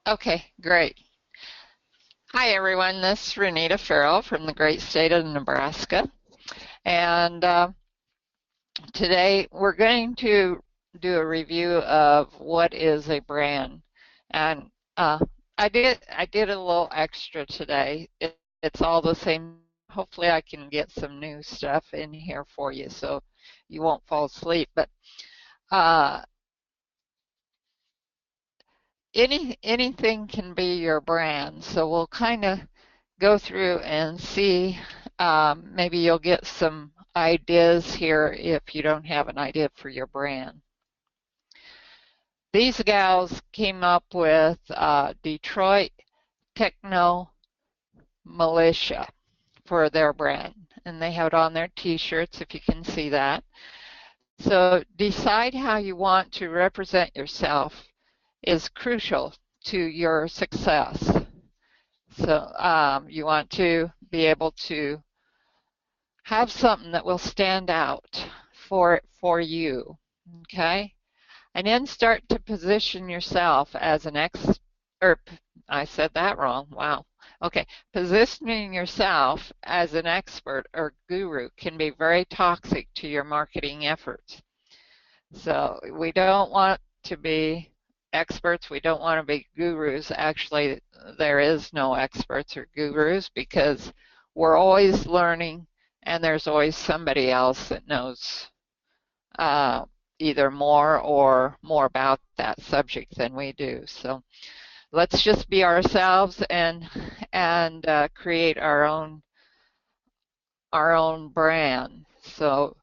Okay, great. Hi, everyone. This is Renita Farrell from the great state of Nebraska. And today we're going to do a review of what is a brand. And uh, I did a little extra today. It's all the same. Hopefully I can get some new stuff in here for you so you won't fall asleep. But uh, anything can be your brand. So we'll kind of go through and see. Maybe you'll get some ideas here if you don't have an idea for your brand. These gals came up with Detroit Techno Militia for their brand, and they have it on their t-shirts if you can see that. So decide how you want to represent yourself is crucial to your success. So you want to be able to have something that will stand out for you, okay? And then start to position yourself as an I said that wrong, wow. Okay, positioning yourself as an expert or guru can be very toxic to your marketing efforts. So we don't want to be experts, we don't want to be gurus. Actually, there is no experts or gurus because we're always learning and there's always somebody else that knows either more or more about that subject than we do. So let's just be ourselves and create our own brand. So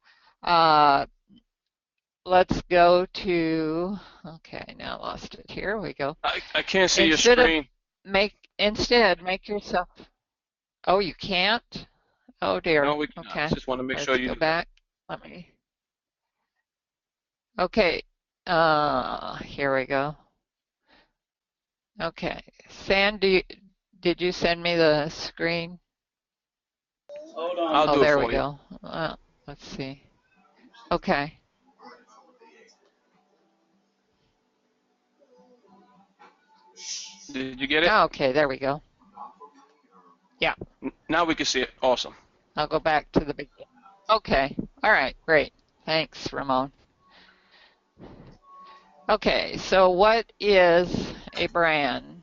let's go to, okay, now I lost it. Here we go. I can't see your Instead of screen. make yourself, oh, you can't? Oh dear. No, we cannot. Okay, Just want to make let's sure you go do that. back. Let me, okay, here we go. Okay, Sandy, did you send me the screen? Hold on. I'll Oh, do it there we for you. go. Let's see. Okay. Did you get it? Okay, there we go. Yeah, Now we can see it. Awesome. I'll go back to the beginning. Okay, all right, great. Thanks, Ramon. Okay, so what is a brand?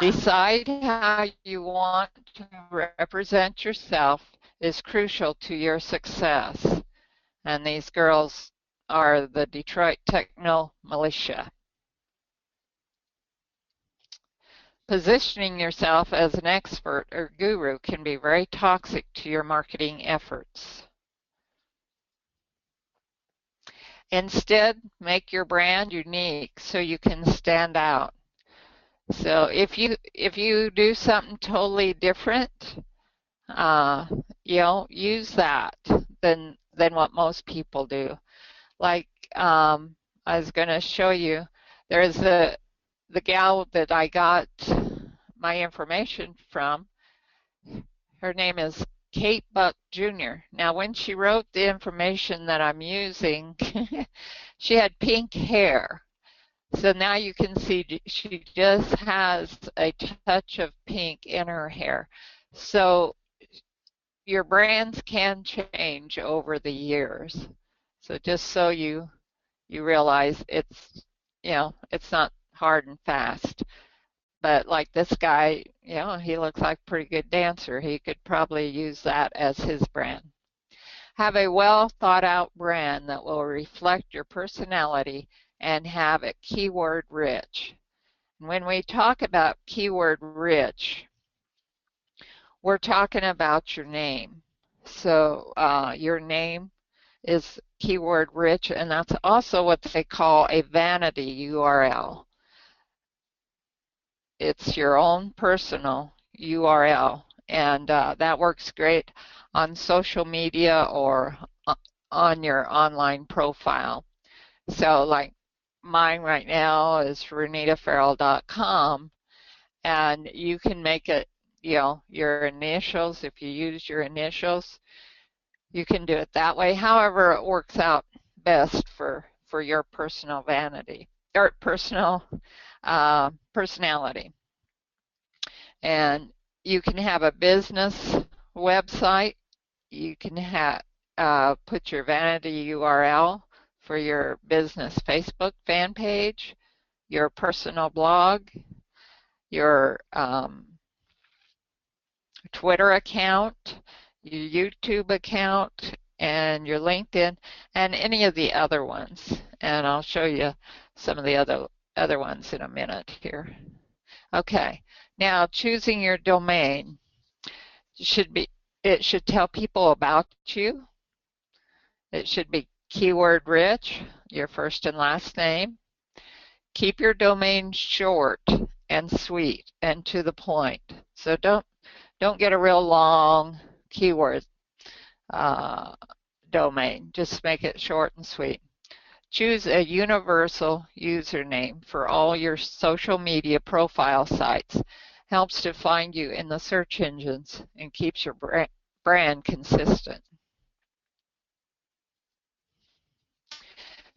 Decide how you want to represent yourself is crucial to your success. And these girls are the Detroit Techno Militia. Positioning yourself as an expert or guru can be very toxic to your marketing efforts. Instead, make your brand unique so you can stand out. So if you do something totally different, use that than what most people do. Like I was going to show you, there's the gal that I got my information from. Her name is Kate Buck Jr. Now, when she wrote the information that I'm using, she had pink hair. So now you can see she just has a touch of pink in her hair. So your brands can change over the years. So just so you realize it's not hard and fast. But like this guy, he looks like a pretty good dancer. He could probably use that as his brand. Have a well thought out brand that will reflect your personality and have it keyword rich. When we talk about keyword rich, we're talking about your name. So your name is keyword rich, and that's also what they call a vanity URL. It's your own personal URL, and that works great on social media or on your online profile. So like mine right now is renitafarrell.com, and you can make it, your initials. If you use your initials, You can do it that way. However, it works out best for your personal vanity or personal personality. And you can have a business website. You can put your vanity URL for your business Facebook fan page, your personal blog, your Twitter account, your YouTube account, and your LinkedIn, and any of the other ones. And I'll show you some of the other ones in a minute here. Okay, now choosing your domain it should tell people about you. It should be keyword rich, your first and last name. Keep your domain short and sweet and to the point. So don't get a real long keyword domain. Just make it short and sweet. Choose a universal username for all your social media profile sites. Helps to find you in the search engines and keeps your brand consistent.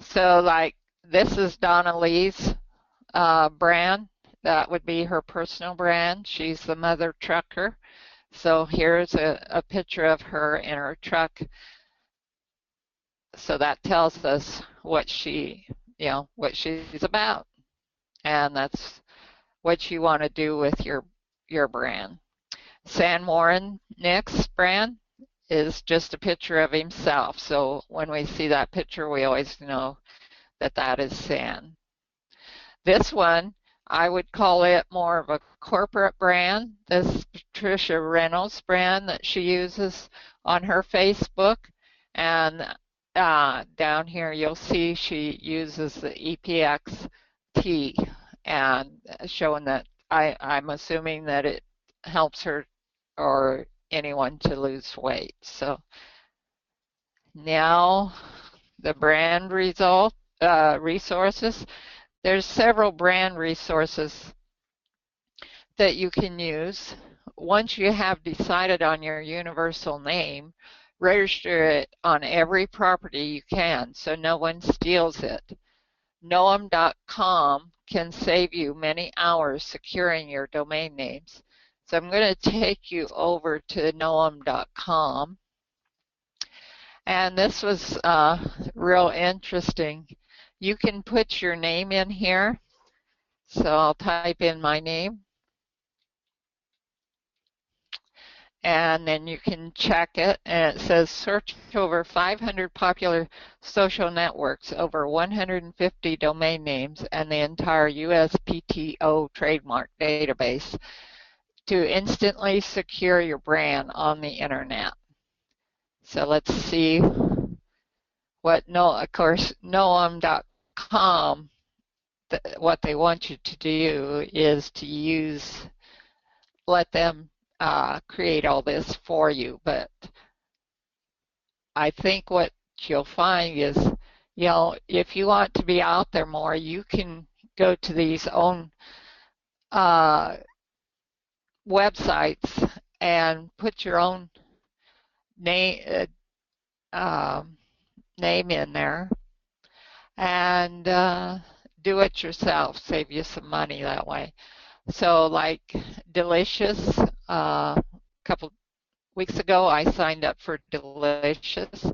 So like this is Donna Lee's brand. That would be her personal brand. She's the mother trucker. So here's a picture of her in her truck. So that tells us what she's about. And that's what you want to do with your brand. San Warren Nick's brand is just a picture of himself. So when we see that picture, we always know that that is San. This one, I would call it more of a corporate brand. This Patricia Reynolds brand that she uses on her Facebook. And down here you'll see she uses the EPXT and showing that I'm assuming that it helps her or anyone to lose weight. So now the brand resources. There's several brand resources that you can use. Once you have decided on your universal name, register it on every property you can so no one steals it. Noam.com can save you many hours securing your domain names. So I'm going to take you over to noam.com. And this was real interesting. You can put your name in here. So I'll type in my name. And then you can check it, and it says search over 500 popular social networks, over 150 domain names, and the entire USPTO trademark database to instantly secure your brand on the internet. So let's see what, of course, noam.com, what they want you to do is to let them create all this for you. But I think what you'll find is, if you want to be out there more, you can go to these own websites and put your own name in there and do it yourself. Save you some money that way. So like Delicious, a couple weeks ago I signed up for Delicious,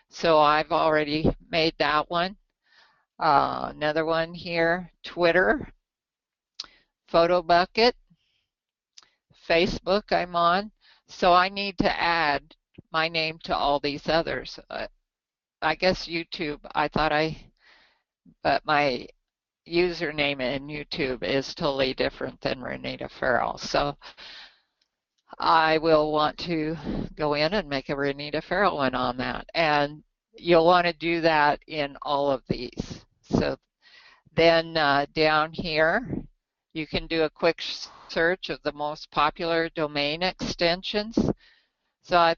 so I've already made that one. Another one here, Twitter, Photo Bucket, Facebook I'm on, so I need to add my name to all these others. I guess YouTube, but my username in YouTube is totally different than Renita Farrell. So I will want to go in and make a Renita Farrell one on that. And you'll want to do that in all of these. So then down here, you can do a quick search of the most popular domain extensions. So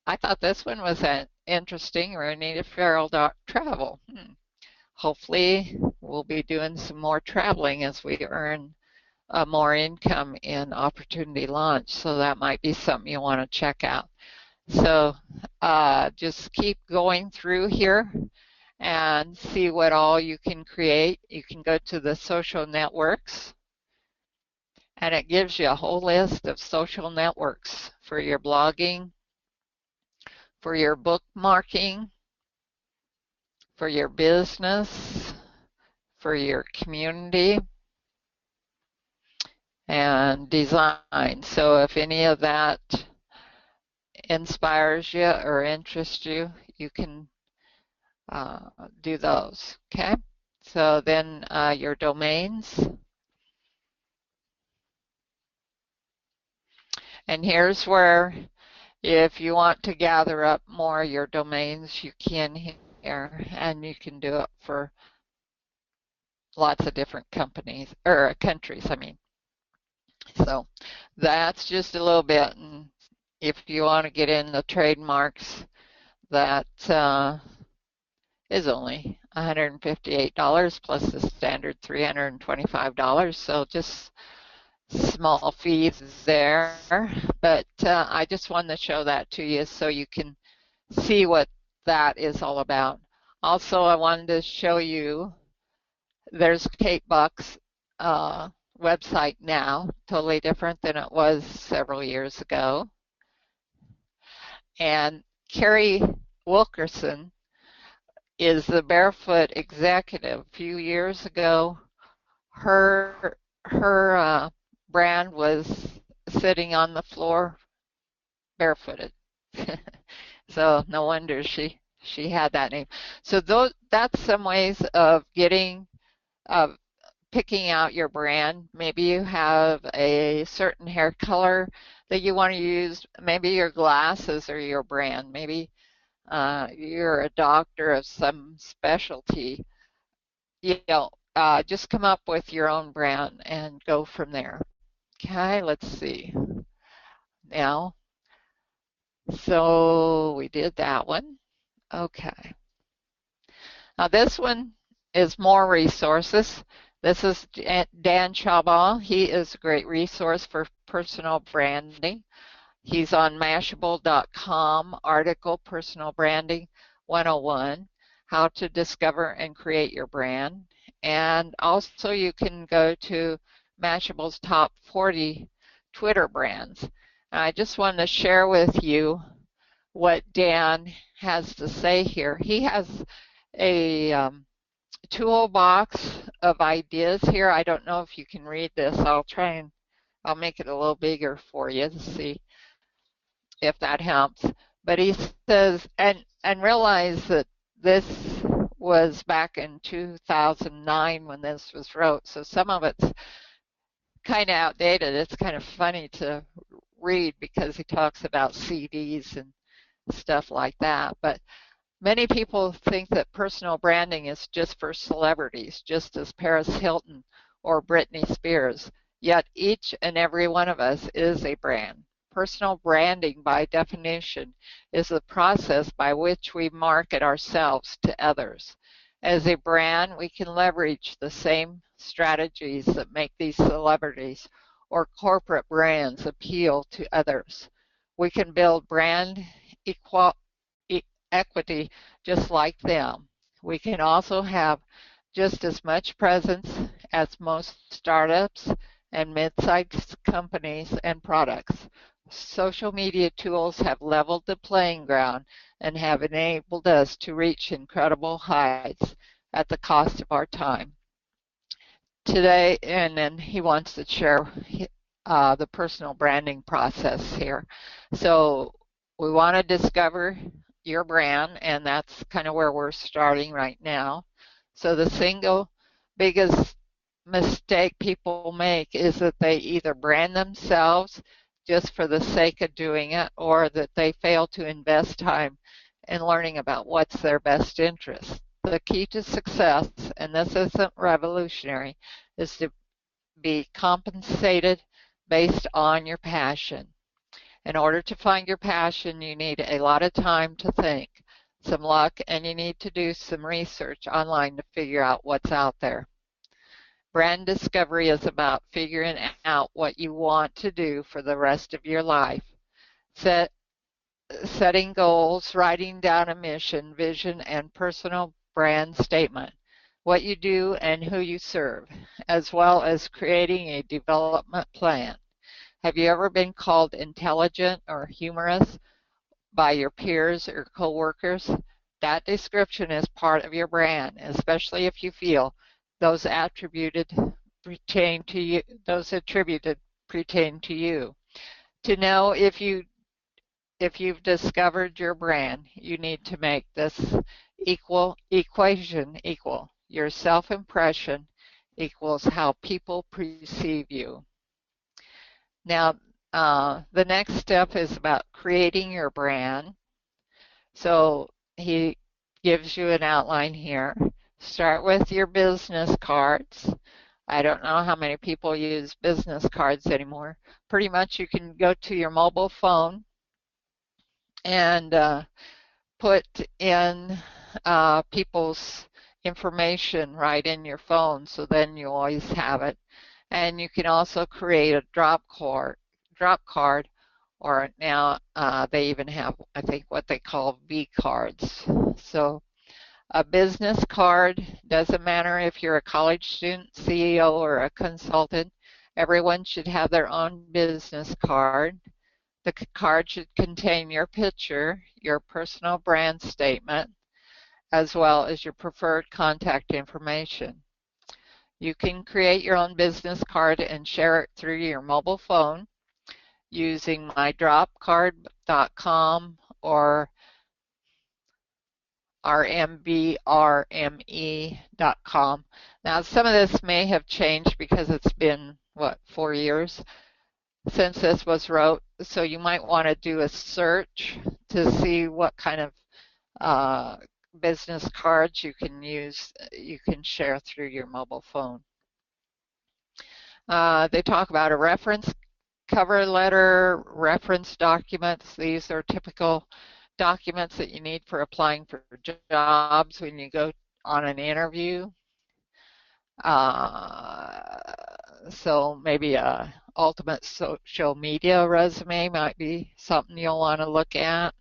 I thought this one was interesting, renitafarrell.travel. Hopefully we'll be doing some more traveling as we earn more income in Opportunity Launch, so that might be something you want to check out. So just keep going through here and see what all you can create. You can go to the social networks, and it gives you a whole list of social networks for your blogging, for your bookmarking, for your business, for your community, and design. So if any of that inspires you or interests you, you can do those, okay? So then your domains. And here's where if you want to gather up more of your domains, you can here, and you can do it for lots of different companies, or countries, I mean. So that's just a little bit, and if you want to get in the trademarks, that is only $158 plus the standard $325. So just small fees there. But I just wanted to show that to you so you can see what that is all about. Also, I wanted to show you there's Kate Buck's website now, totally different than it was several years ago. And Carrie Wilkerson is the Barefoot executive. A few years ago, her brand was sitting on the floor barefooted. So no wonder she had that name. So that's some ways of getting picking out your brand. Maybe you have a certain hair color that you want to use. Maybe your glasses are your brand. Maybe you're a doctor of some specialty. Just come up with your own brand and go from there. Okay, let's see. Now, so we did that one. Okay. Now this one is more resources. This is Dan Chabal. He is a great resource for personal branding. He's on Mashable.com, article Personal Branding 101, How to Discover and Create Your Brand. And also you can go to Mashable's Top 40 Twitter Brands. And I just wanted to share with you what Dan has to say here. He has a toolbox of ideas here. I don't know if you can read this. I'll make it a little bigger for you to see if that helps. But he says, and realize that this was back in 2009 when this was wrote, so some of it's kind of outdated. It's kind of funny to read because he talks about CDs and stuff like that. But many people think that personal branding is just for celebrities, just as Paris Hilton or Britney Spears. Yet each and every one of us is a brand. Personal branding, by definition, is the process by which we market ourselves to others. As a brand, we can leverage the same strategies that make these celebrities or corporate brands appeal to others. We can build brand equity just like them. We can also have just as much presence as most startups and mid-sized companies and products. Social media tools have leveled the playing ground and have enabled us to reach incredible heights at the cost of our time. Today, and then he wants to share the personal branding process here. So we want to discover your brand, and that's kind of where we're starting right now. So the single biggest mistake people make is that they either brand themselves just for the sake of doing it, or that they fail to invest time in learning about what's their best interest. The key to success, and this isn't revolutionary, is to be compensated based on your passion. In order to find your passion, you need a lot of time to think, some luck, and you need to do some research online to figure out what's out there. Brand discovery is about figuring out what you want to do for the rest of your life. setting goals, writing down a mission, vision, and personal brand statement, what you do and who you serve, as well as creating a development plan. Have you ever been called intelligent or humorous by your peers or coworkers? That description is part of your brand, especially if you feel those attributed pertain to you. Those attributed pertain to you. To know if you've discovered your brand, you need to make this equation equal. Your self-impression equals how people perceive you. Now, the next step is about creating your brand. So he gives you an outline here. Start with your business cards. I don't know how many people use business cards anymore. Pretty much you can go to your mobile phone and put in people's information right in your phone, so then you always have it. And you can also create a drop card, or now they even have, I think, what they call V cards. So a business card, doesn't matter if you're a college student, CEO, or a consultant, everyone should have their own business card. The card should contain your picture, your personal brand statement, as well as your preferred contact information. You can create your own business card and share it through your mobile phone using mydropcard.com or rmbrme.com. Now, some of this may have changed because it's been, 4 years since this was wrote, so you might want to do a search to see what kind of business cards you can use, you can share through your mobile phone. They talk about a reference cover letter, reference documents. These are typical documents that you need for applying for jobs when you go on an interview. So maybe a ultimate social media resume might be something you'll want to look at.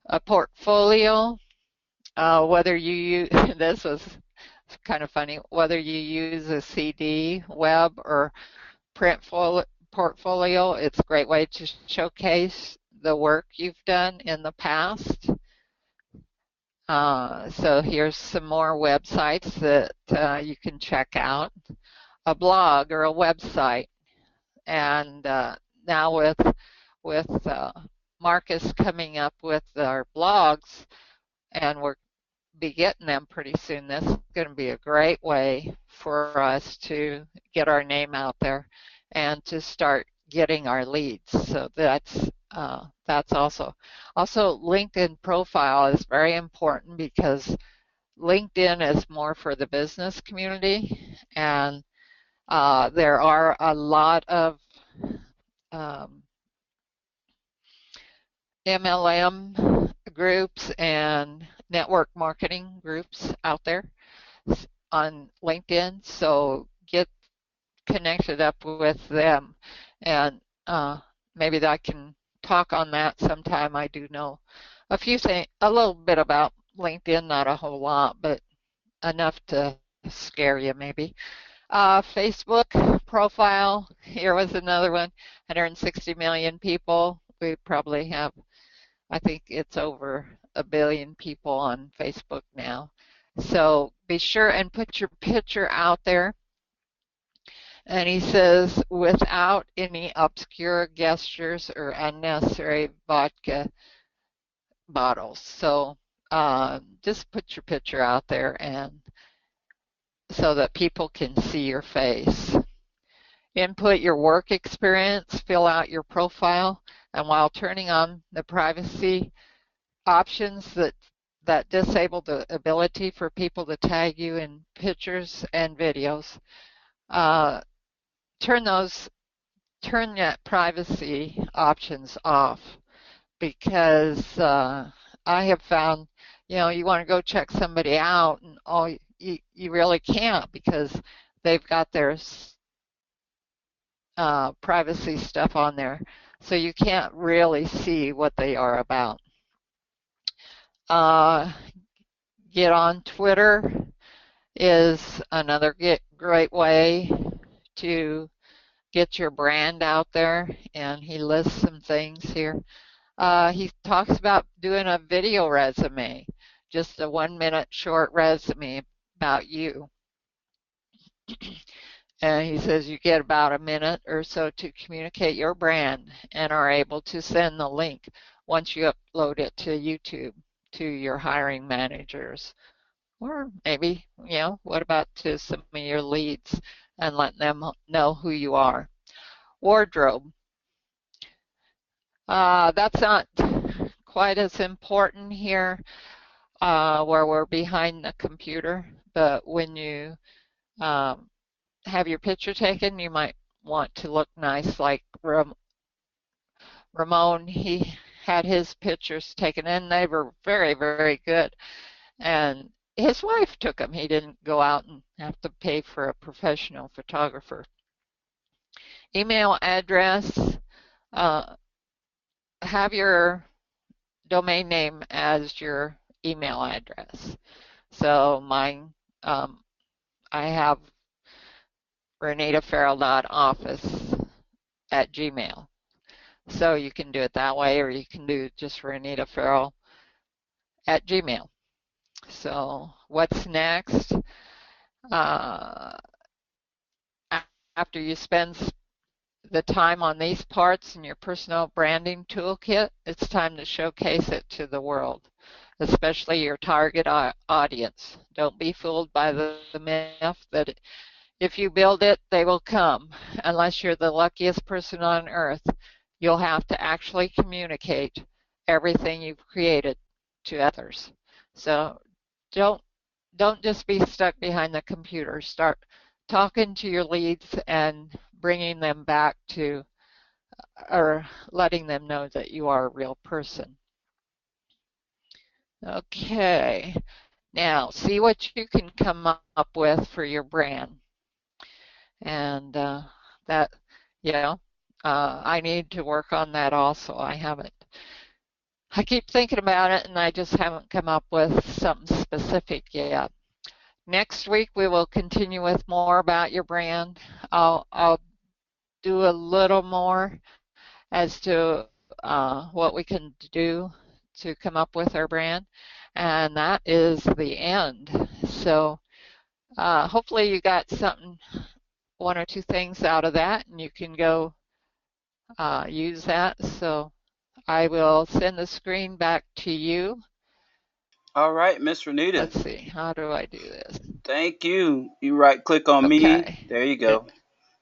A portfolio, whether you use, this was kind of funny, whether you use a CD, web, or print portfolio, it's a great way to showcase the work you've done in the past. So here's some more websites that you can check out. A blog or a website. And now with Marcus coming up with our blogs, and we're be getting them pretty soon, this is going to be a great way for us to get our name out there and to start getting our leads. So that's also LinkedIn profile is very important, because LinkedIn is more for the business community, and there are a lot of MLM groups and network marketing groups out there on LinkedIn, so get connected up with them, and maybe I can talk on that sometime. I do know a little bit about LinkedIn, not a whole lot, but enough to scare you maybe. Facebook profile, here was another one, 160 million people. We probably have, I think it's over 1 billion people on Facebook now. So be sure and put your picture out there. And he says, without any obscure gestures or unnecessary vodka bottles. So just put your picture out there, and so that people can see your face. Input your work experience, fill out your profile, and while turning on the privacy options that disable the ability for people to tag you in pictures and videos, turn that privacy options off, because I have found, you want to go check somebody out, and you really can't, because they've got their privacy stuff on there. so you can't really see what they are about. Uh, get on Twitter is another great way to get your brand out there, and he lists some things here. He talks about doing a video resume, just a 1 minute short resume about you. And he says you get about a minute or so to communicate your brand and are able to send the link once you upload it to YouTube to your hiring managers. Or maybe, what about to some of your leads and let them know who you are. Wardrobe. That's not quite as important here where we're behind the computer, but when you um, have your picture taken, you might want to look nice like Ramon. He had his pictures taken and they were very, very good. And his wife took them. He didn't go out and have to pay for a professional photographer. Email address. Uh, have your domain name as your email address. So mine, I have renitafarrell.office@gmail. So you can do it that way, or you can do just renitafarrell@gmail. So what's next? Uh, after you spend the time on these parts in your personal branding toolkit, it's time to showcase it to the world, especially your target audience. Don't be fooled by the myth that if you build it, they will come. Unless you're the luckiest person on earth, you'll have to actually communicate everything you've created to others. So don't don't just be stuck behind the computer. Start talking to your leads and bringing them back to or letting them know that you are a real person. Okay, now see what you can come up with for your brand. And that, you know, I need to work on that also. I keep thinking about it and I just haven't come up with something specific yet. Next week we will continue with more about your brand. I'll do a little more as to what we can do to come up with our brand, and that is the end. So hopefully you got something, one or two things out of that, and you can go use that. So I will send the screen back to you. All right, Miss Renita. Let's see, how do I do this? Thank you. You right click on me. Okay, There you go.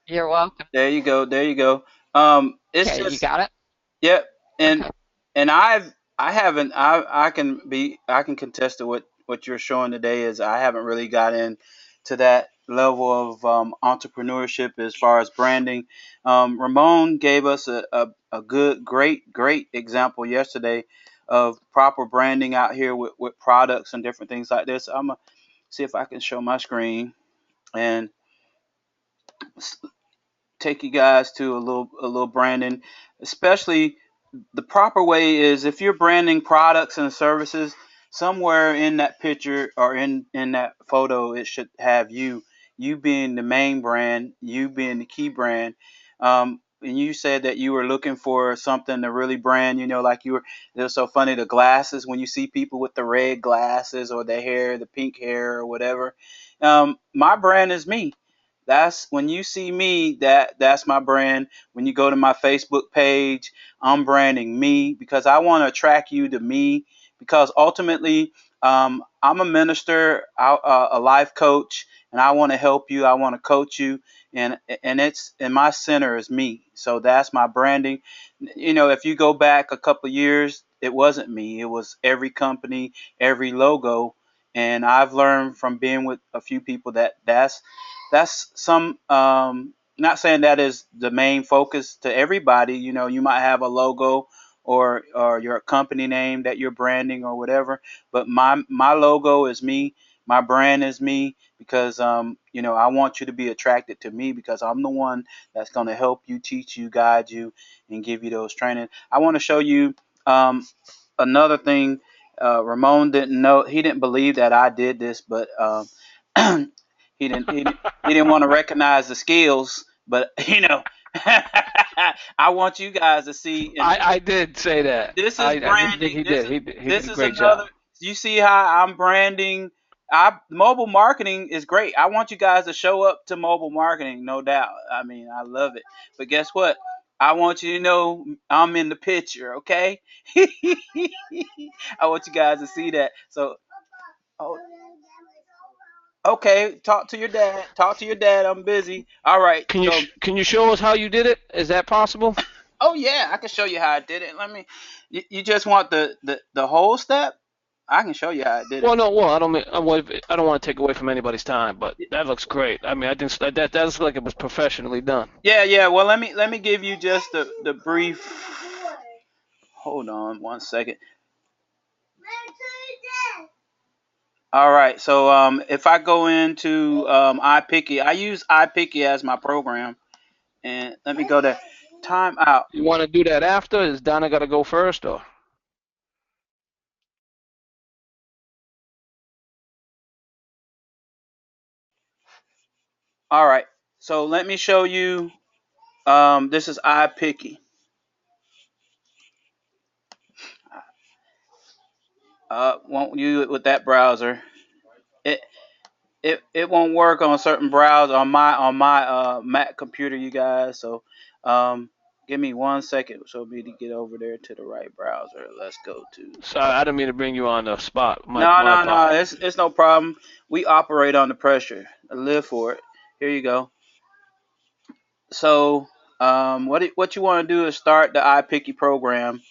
you're welcome. There you go. There you go. It's Okay, you just got it? yep. And Okay. I haven't I can contest to what you're showing today is I haven't really got in to that level of entrepreneurship as far as branding. Ramon gave us a good great example yesterday of proper branding out here with products and different things like this. I'm gonna see if I can show my screen and take you guys to a little branding, especially the proper way is if you're branding products and services, somewhere in that picture or in that photo, it should have you being the main brand, you being the key brand. And you said that you were looking for something to really brand, like it was so funny, the glasses, when you see people with the red glasses or the hair, the pink hair or whatever. My brand is me. That's when you see me, that's my brand. When you go to my Facebook page, I'm branding me because I want to attract you to me. Because ultimately, I'm a minister, a life coach, and I want to help you. I want to coach you, and my center is me. So that's my branding. If you go back a couple of years, it wasn't me. It was every company, every logo, and I've learned from being with a few people that's some not saying that is the main focus to everybody. You might have a logo or your company name that you're branding or whatever, but my logo is me. My brand is me because I want you to be attracted to me because I'm the one that's going to help you, teach you, guide you, and give you those training. I want to show you another thing. Ramon didn't know, he didn't believe that I did this, but he didn't want to recognize the skills, but I want you guys to see, and I did say that. this is I did think branding. he This did. is He did this a is great another. job. You see how I'm branding. Mobile marketing is great. I want you guys to show up to mobile marketing, no doubt. I mean, I love it. But guess what? I want you to know I'm in the picture, okay? I want you guys to see that. So, oh, okay, talk to your dad. Talk to your dad. I'm busy. All right. So, Can you show us how you did it? Is that possible? oh yeah, I can show you how I did it. Let me. You just want the whole step? I can show you how I did it. Well, no. Well, I don't mean. I don't want to take away from anybody's time, but that looks great. I mean, I think that looks like it was professionally done. Yeah, yeah. Well, let me give you just the brief. Hold on one second. All right. So if I go into iPicky, I use iPicky as my program, and let me go to time out. You want to do that after? Is Donna got to go first, or? All right. So let me show you. This is iPicky. Won't you with that browser? It it won't work on certain browsers on my Mac computer, you guys. So give me 1 second so me to get over there to the right browser. Let's go to. Sorry, I didn't mean to bring you on the spot. No, My no, no. apologies. It's no problem. We operate under pressure. I live for it. Here you go. So what you want to do is start the iPicky program.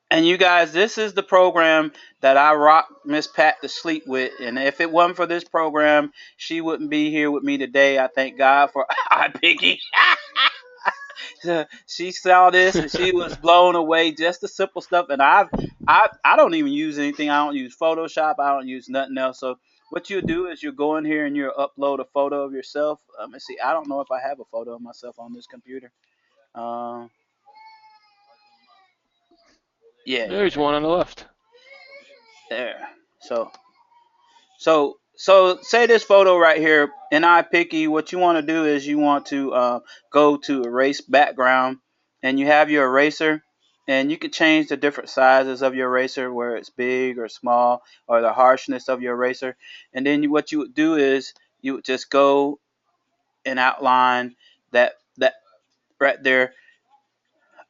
And you guys, this is the program that I rock Miss Pat to sleep with. And if it wasn't for this program, she wouldn't be here with me today. I thank God for iPicky. She saw this and she was blown away. Just the simple stuff. And I don't even use anything. I don't use Photoshop. I don't use nothing else. So what you do is you go in here and you upload a photo of yourself. Let me see. I don't know if I have a photo of myself on this computer. Um, yeah, yeah, There's one on the left. there. So say this photo right here in iPicky, what you want to do is you want to go to erase background, and you have your eraser, and you can change the different sizes of your eraser, where it's big or small, or the harshness of your eraser. And then what you would do is you would just go and outline that right there,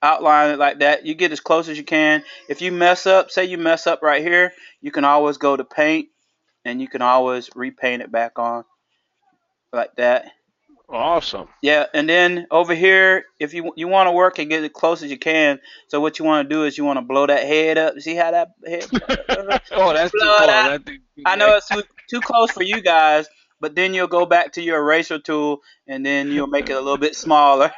outline it like that. You get as close as you can. If you mess up, say you mess up right here, you can always go to paint and you can always repaint it back on like that. Awesome. Yeah, and then over here, if you want to work and get as close as you can, so what you want to do is you want to blow that head up. See how that head Oh, you that's too blow it close. out. That thing's too I know big. it's too close for you guys, but then you'll go back to your eraser tool and then you'll make it a little bit smaller.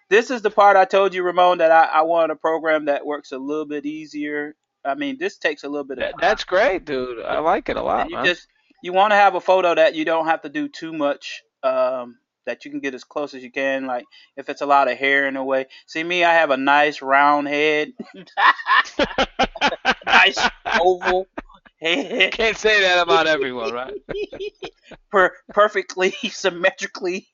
This is the part I told you, Ramon, that I wanted a program that works a little bit easier. I mean, this takes a little bit of That's great, dude. I like it a and lot, you man. just you want to have a photo that you don't have to do too much, that you can get as close as you can, like if it's a lot of hair in the way. See me, I have a nice round head. Nice oval head. Can't say that about everyone, right? Perfectly symmetrically.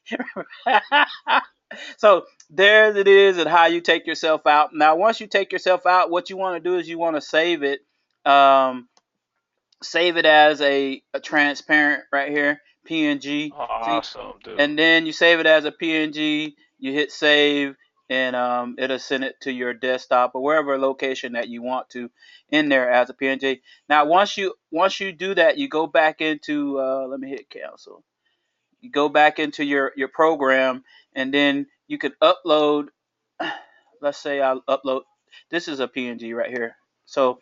So there it is, and how you take yourself out. Now once you take yourself out, what you want to do is you want to save it. um, Save it as a transparent right here, PNG. See, Awesome, dude. and then you save it as a PNG. You hit save, and it'll send it to your desktop or wherever location that you want to in there as a PNG. Now, once you do that, you go back into let me hit cancel. You go back into your program, and then you can upload. Let's say I upload. This is a PNG right here. So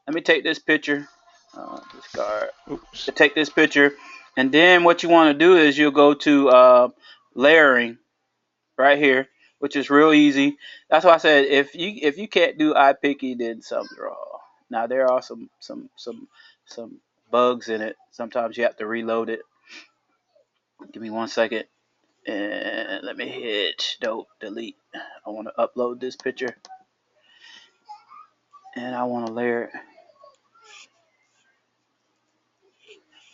let me take this picture. Discard. Oops. To take this picture, and then what you want to do is you'll go to layering right here, which is real easy. That's why I said if you can't do iPicky, then something's wrong. Now there are some bugs in it. Sometimes you have to reload it. Give me 1 second. And let me hit delete. I want to upload this picture and I want to layer it.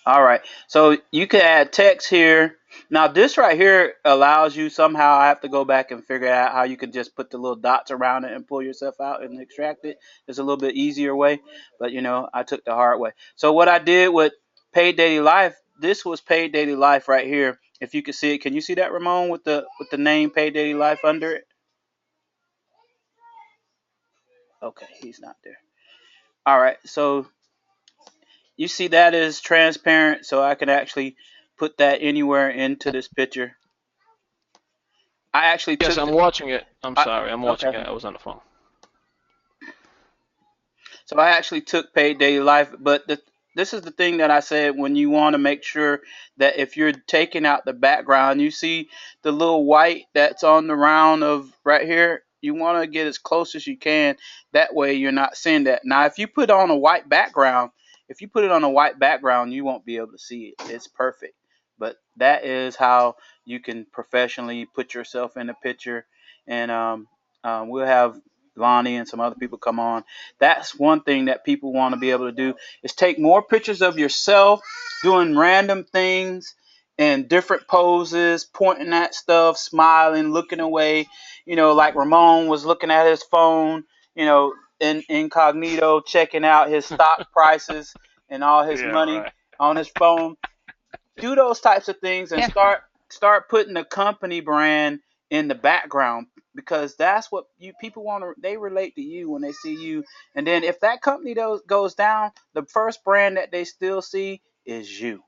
All right. So you can add text here. Now this right here allows you somehow. I have to go back and figure out how you can just put the little dots around it and pull yourself out and extract it. It's a little bit easier way, but I took the hard way. So what I did with Paid Daily Life, this was Paid Daily Life right here. If you can see it, can you see that, Ramon, with the name Paid Daily Life under it? Okay, he's not there. All right. So you see that is transparent, so I can actually put that anywhere into this picture. I actually Yes, took I'm the. watching it. I'm I, sorry, I'm watching okay. it. I was on the phone. So I actually took Paid Daily Life, but this is the thing that I said when you want to make sure that if you're taking out the background, you see the little white that's on the round of right here. You want to get as close as you can. That way you're not seeing that. Now, if you put on a white background, if you put it on a white background, you won't be able to see it. It's perfect. But that is how you can professionally put yourself in a picture. And we'll have Lonnie and some other people come on. That's one thing that people want to be able to do is take more pictures of yourself doing random things and different poses, pointing at stuff, smiling, looking away. Like Ramon was looking at his phone, in incognito, checking out his stock prices and all his Yeah, money right. on his phone. Do those types of things and Yeah. start putting the company brand in the background, because that's what you people want to they relate to you when they see you. And then if that company goes down, the first brand that they still see is you.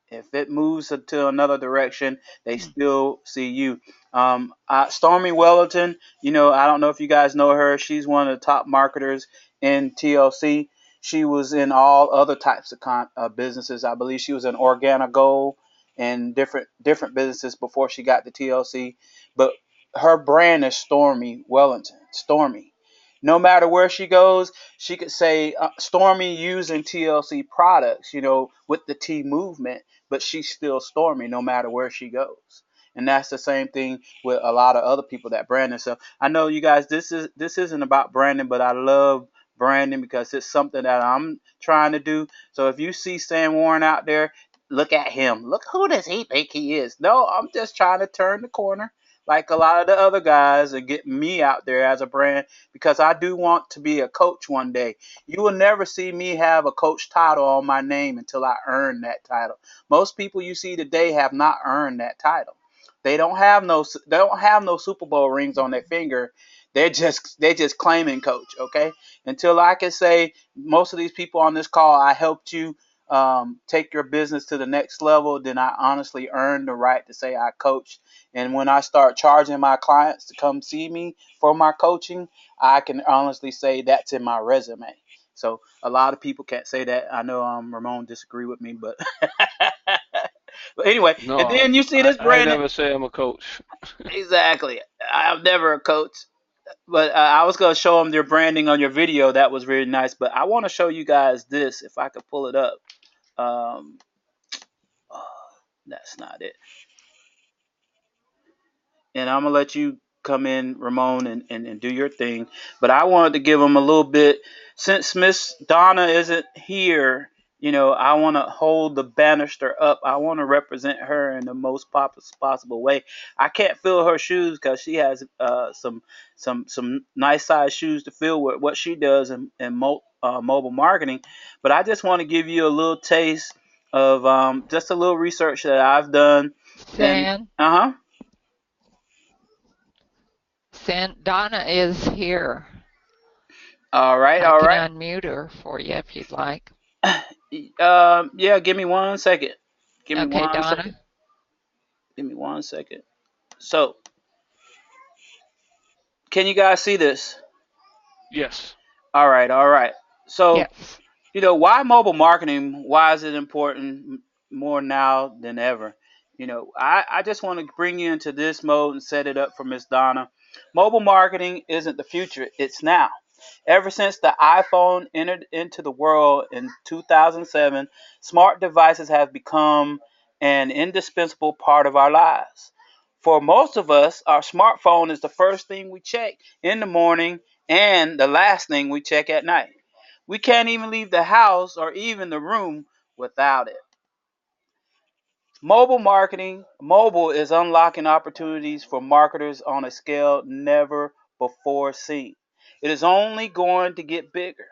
If it moves into another direction, they still see you. Stormy Wellington, I don't know if you guys know her. She's one of the top marketers in TLC. She was in all other types of businesses. I believe she was in Organic Gold and different businesses before she got to TLC. But her brand is Stormy Wellington. Stormy. No matter where she goes, she could say Stormy using TLC products, with the T movement, but she's still Stormy no matter where she goes. And that's the same thing with a lot of other people that brand themselves. I know you guys, this isn't about branding, but I love branding because it's something that I'm trying to do. So if you see Sam Warren out there, look at him. Look, who does he think he is? No, I'm just trying to turn the corner like a lot of the other guys and get me out there as a brand, because I do want to be a coach one day. You will never see me have a coach title on my name until I earn that title. Most people you see today have not earned that title. They don't have no Super Bowl rings on their finger. They're just claiming coach. Okay, until I can say most of these people on this call, I helped you take your business to the next level, then I honestly earned the right to say I coached. And when I start charging my clients to come see me for my coaching, I can honestly say that's in my resume. So a lot of people can't say that. I know Ramon disagree with me, but but anyway. And No, then you see I, this I Brandon. never say I'm a coach. Exactly. I'm never a coach, but I was gonna show them their branding on your video. That was really nice. But I want to show you guys this if I could pull it up. Um, oh, that's not it. And I'm gonna let you come in, Ramon, and do your thing. But I wanted to give them a little bit, since Miss Donna isn't here. I want to hold the banister up. I want to represent her in the most possible way. I can't fill her shoes because she has some nice size shoes to fill with what she does in mobile marketing. But I just want to give you a little taste of just a little research that I've done. And San, uh Donna is here. all right, I all can right. unmute her for you if you'd like. Yeah, give me 1 second. Give me Okay, one second. Donna. Give me 1 second. So, can you guys see this? Yes. All right, all right. So, Yes. why mobile marketing? Why is it important more now than ever? I just want to bring you into this mode and set it up for Miss Donna. Mobile marketing isn't the future, it's now. Ever since the iPhone entered into the world in 2007, smart devices have become an indispensable part of our lives. For most of us, our smartphone is the first thing we check in the morning and the last thing we check at night. We can't even leave the house or even the room without it. Mobile is unlocking opportunities for marketers on a scale never before seen. It is only going to get bigger.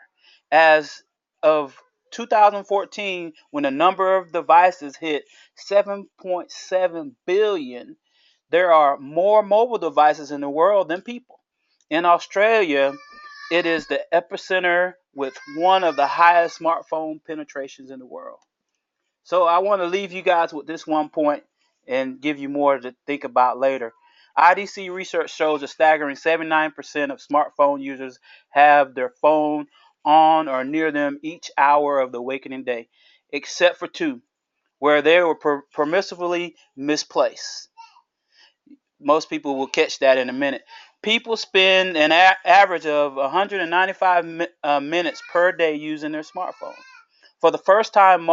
As of 2014, when the number of devices hit 7.7 billion, there are more mobile devices in the world than people. In Australia, it is the epicenter with one of the highest smartphone penetrations in the world. So I want to leave you guys with this one point and give you more to think about later. IDC research shows a staggering 79% of smartphone users have their phone on or near them each hour of the wakening day, except for two, where they were permissively misplaced. Most people will catch that in a minute. People spend an average of 195 minutes per day using their smartphone. For the first time,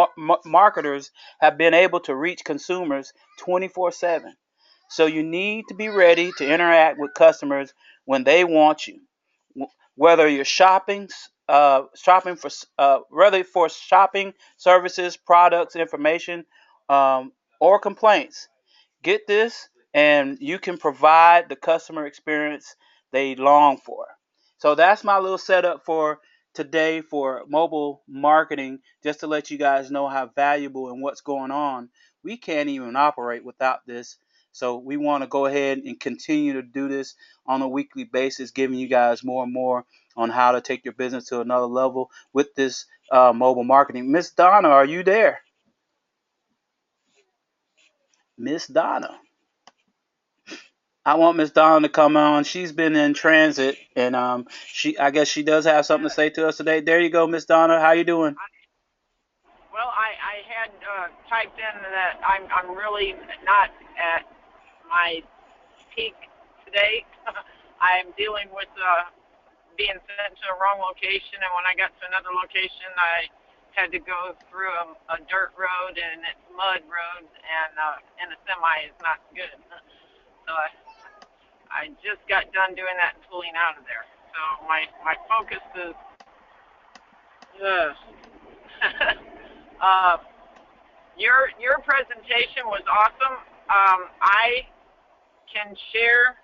marketers have been able to reach consumers 24/7. So you need to be ready to interact with customers when they want you. Whether you're whether for shopping, services, products, information, or complaints. Get this, and you can provide the customer experience they long for. So that's my little setup for today for mobile marketing, just to let you guys know how valuable and what's going on. We can't even operate without this. So we want to go ahead and continue to do this on a weekly basis, giving you guys more and more on how to take your business to another level with this mobile marketing. Miss Donna, are you there? Miss Donna. I want Miss Dawn to come on. She's been in transit, and I guess she does have something to say to us today. There you go, Miss Donna. How you doing? Well, I had typed in that I'm really not at my peak today. I'm dealing with being sent to a wrong location, and when I got to another location, I had to go through a dirt road and it's mud road, and in a semi is not good. So I just got done doing that and pulling out of there. So my focus is uh, uh, your presentation was awesome. I can share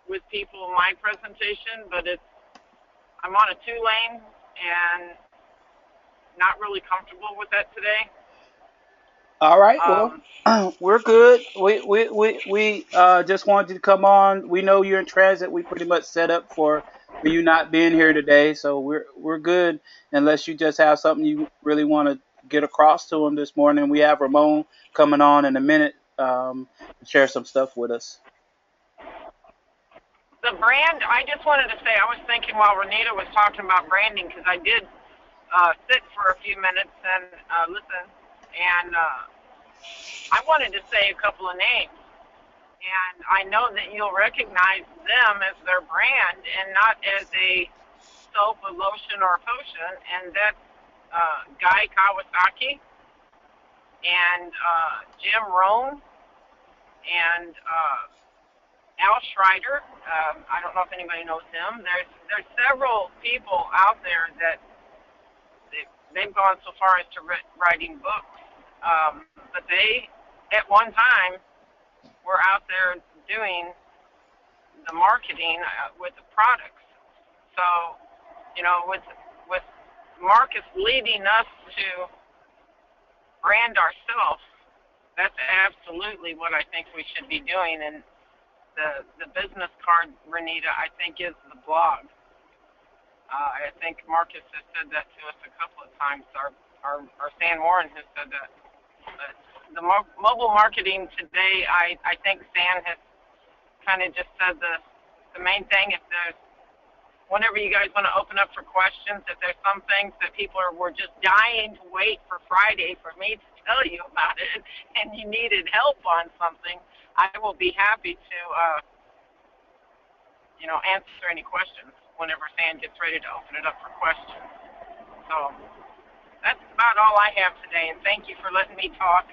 with people my presentation, but I'm on a 2-lane and not really comfortable with that today. All right. Well, Um, we're good. We just wanted you to come on. We know you're in transit. We pretty much set up for you not being here today, so we're good. Unless you just have something you really want to get across to them this morning. We have Ramon coming on in a minute to share some stuff with us. the brand, I just wanted to say, I was thinking while Renita was talking about branding, because I did sit for a few minutes and listen, and I wanted to say a couple of names. And I know that you'll recognize them as their brand and not as a soap, a lotion, or a potion, and that's Guy Kawasaki and Jim Rohn and Al Schreider. I don't know if anybody knows him. There's several people out there that they've gone so far as to writing books, but they at one time were out there doing the marketing with the products. So, with Marcus leading us to brand ourselves, that's absolutely what I think we should be doing. And the business card, Renita, I think is the blog. I think Marcus has said that to us a couple of times. Our Stan Warren has said that. But the mobile marketing today, I think Stan has kind of just said the main thing. If there's whenever you guys want to open up for questions, if there's some things that people were just dying to wait for Friday for me to tell you about it, and you needed help on something, I will be happy to answer any questions. whenever Sam gets ready to open it up for questions. So that's about all I have today, and thank you for letting me talk.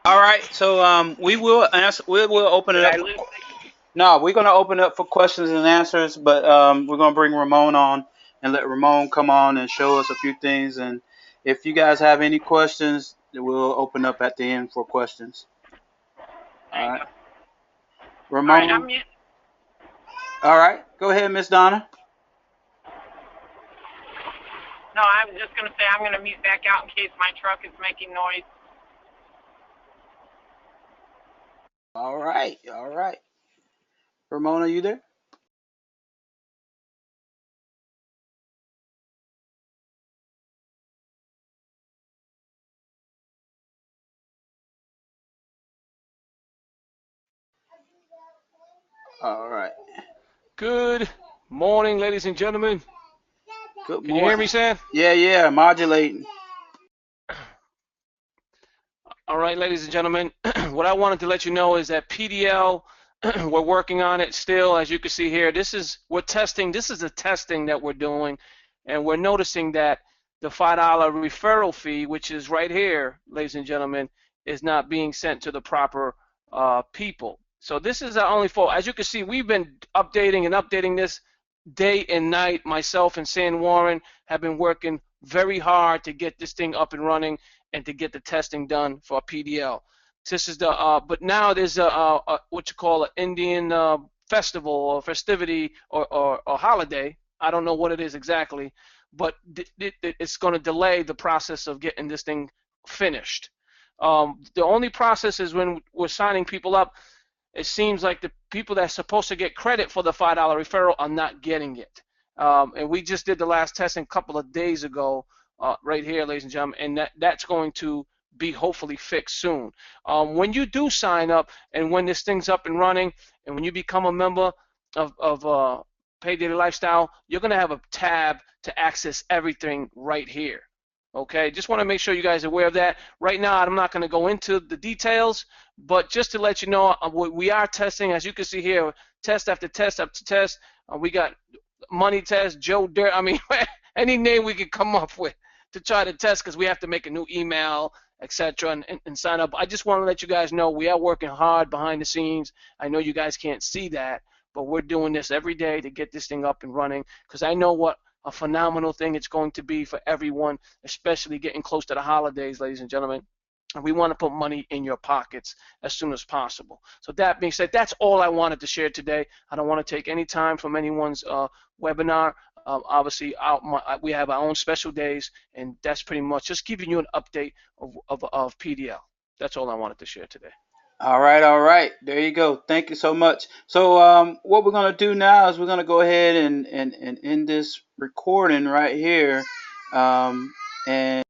All right, so we will answer. We will open it Did up. I lose it? No, we're gonna open up for questions and answers, but we're gonna bring Ramon on and let Ramon come on and show us a few things. And if you guys have any questions, we'll open up at the end for questions. There All you right, go. All right, I'm Ramon. mute. All right, go ahead, Miss Donna. No, I was just going to say I'm going to mute back out in case my truck is making noise. All right, all right. Ramon, are you there? All right. Good morning, ladies and gentlemen. Good Can you hear morning. me, Sam? Yeah, modulating. All right, ladies and gentlemen. What I wanted to let you know is that PDL, we're working on it still. As you can see here, we're testing. This is the testing that we're doing, and we're noticing that the $5 referral fee, which is right here, ladies and gentlemen, is not being sent to the proper people. So this is our only fault. As you can see, we've been updating this day and night. Myself and San Warren have been working very hard to get this thing up and running and to get the testing done for PDL. This is the but now there's a what you call an Indian festival or festivity or holiday. I don't know what it is exactly, but it's going to delay the process of getting this thing finished. The only process is when we're signing people up. It seems like the people that's supposed to get credit for the $5 referral are not getting it. And we just did the last testing a couple of days ago, right here, ladies and gentlemen, and that's going to be hopefully fixed soon. When you do sign up and when this thing's up and running and when you become a member of Pay Daily Lifestyle, you're going to have a tab to access everything right here. Okay, just want to make sure you guys are aware of that. Right now, I'm not going to go into the details, but just to let you know, we are testing, as you can see here, test after test after test. We got money test, Joe Dirt. I mean, any name we could come up with to try to test because we have to make a new email, etc., and sign up. I just want to let you guys know we are working hard behind the scenes. I know you guys can't see that, but we're doing this every day to get this thing up and running because I know what a phenomenal thing it's going to be for everyone, especially getting close to the holidays, ladies and gentlemen. And we want to put money in your pockets as soon as possible. So that being said, that's all I wanted to share today. I don't want to take any time from anyone's webinar. Obviously, we have our own special days, and that's pretty much just giving you an update of PDL. That's all I wanted to share today. All right, all right. There you go. Thank you so much. So what we're gonna do now is we're gonna go ahead and end this recording right here. And